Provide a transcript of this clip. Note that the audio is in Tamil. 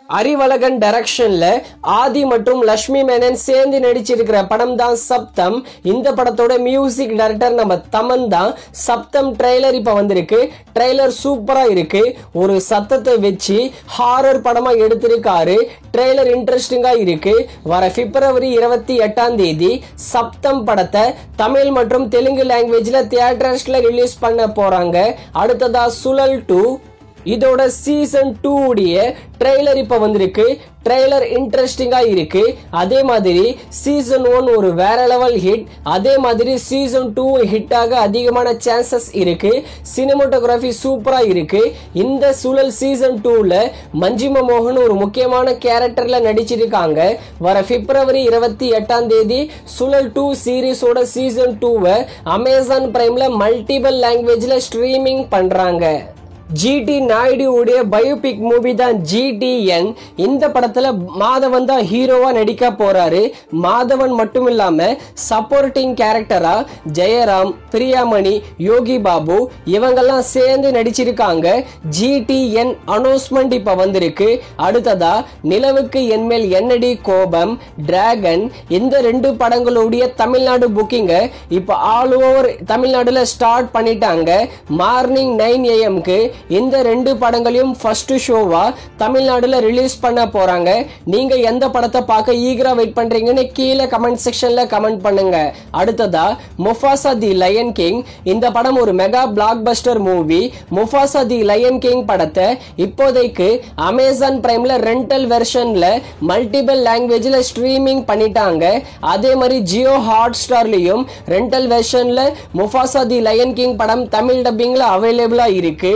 அறிவழகன் டைரக்ஷன்ல ஆதி மற்றும் லட்சுமி மேனன் சேர்ந்து நடிச்சிருக்கிற படம் தான் சப்தம். இந்த படத்தோட மியூசிக் டைரக்டர் நம்ம தமன் தான். சப்தம் ட்ரெய்லர் இப்ப வந்திருக்கு. ட்ரெய்லர் சூப்பரா இருக்கு. ஒரு சத்தத்தை வச்சு ஹாரர் படமா எடுத்திருக்காரு. ட்ரெய்லர் இன்ட்ரெஸ்டிங்கா இருக்கு. வர பிப்ரவரி 28 சப்தம் படத்தை தமிழ் மற்றும் தெலுங்கு லாங்குவேஜ்ல தியேட்டர்ஸ்ல ரிலீஸ் பண்ண போறாங்க. அடுத்ததா சுழல் 2 இதோட சீசன் 2 உடைய ட்ரெய்லர் இப்ப வந்திருக்கு. ட்ரெய்லர் இன்ட்ரெஸ்டிங்கா இருக்கு. அதே மாதிரி சீசன் 1 ஒரு வேற லெவல் ஹிட். அதே மாதிரி சீசன் 2 ஹிட் ஆக அதிகமான சான்சஸ் இருக்கு. சினிமாட்டோகிராஃபி சூப்பரா இருக்கு. இந்த சுழல் சீசன் 2ல மஞ்சிமா மோகன் ஒரு முக்கியமான கேரக்டர்ல நடிச்சிருக்காங்க. வர பிப்ரவரி 28 சுழல் 2 சீரிஸோட சீசன் 2 அமேசான் பிரைம்ல மல்டிபிள் லாங்குவேஜ்ல ஸ்ட்ரீமிங் பண்றாங்க. ஜிடி நாயுடு உடைய பயோபிக் மூவி தான் GTN. இந்த படத்துல மாதவன் தான் ஹீரோவா நடிக்க போறாரு. மாதவன் மட்டும் இல்லாம சப்போர்ட்டிங் கேரக்டரா ஜெயராம், பிரியாமணி, யோகி பாபு இவங்கெல்லாம் சேர்ந்து நடிச்சிருக்காங்க. GTN அனௌன்ஸ்மெண்ட் இப்ப வந்திருக்கு. அடுத்ததா நிலவுக்கு என்மேல் என்னடி கோபம், டிராகன் இந்த 2 படங்களுடைய தமிழ்நாடு புக்கிங்க இப்ப ஆல் ஓவர் தமிழ்நாடுல ஸ்டார்ட் பண்ணிட்டாங்க. மார்னிங் 9 AM இந்த 2 படங்களையும் ஃபர்ஸ்ட் ஷோவா தமிழ்நாடுல ரிலீஸ் பண்ண போறாங்க. நீங்க எந்த படத்தை பார்க்க ஈகரா வெயிட் பண்றீங்கன்னு கீழே கமெண்ட் செக்ஷன்ல கமெண்ட் பண்ணுங்க. அடுத்ததா முஃபாசா தி லயன் கிங். இந்த படம் ஒரு mega blockbuster movie. Mufasa the Lion King படத்தை இப்போதைக்கு அமேசான் பிரைம்ல ரெண்டல் வெர்ஷன்ல மல்டிபிள் லாங்குவேஜ்ல ஸ்ட்ரீமிங் பண்ணிட்டாங்க. அதே மாதிரி ஜியோ ஹாட் ஸ்டார்லயும் ரெண்டல் வெர்ஷன்ல முஃபாசா தி லயன் கிங் படம் தமிழ் டப்பிங்ல அவைலபிளா இருக்கு.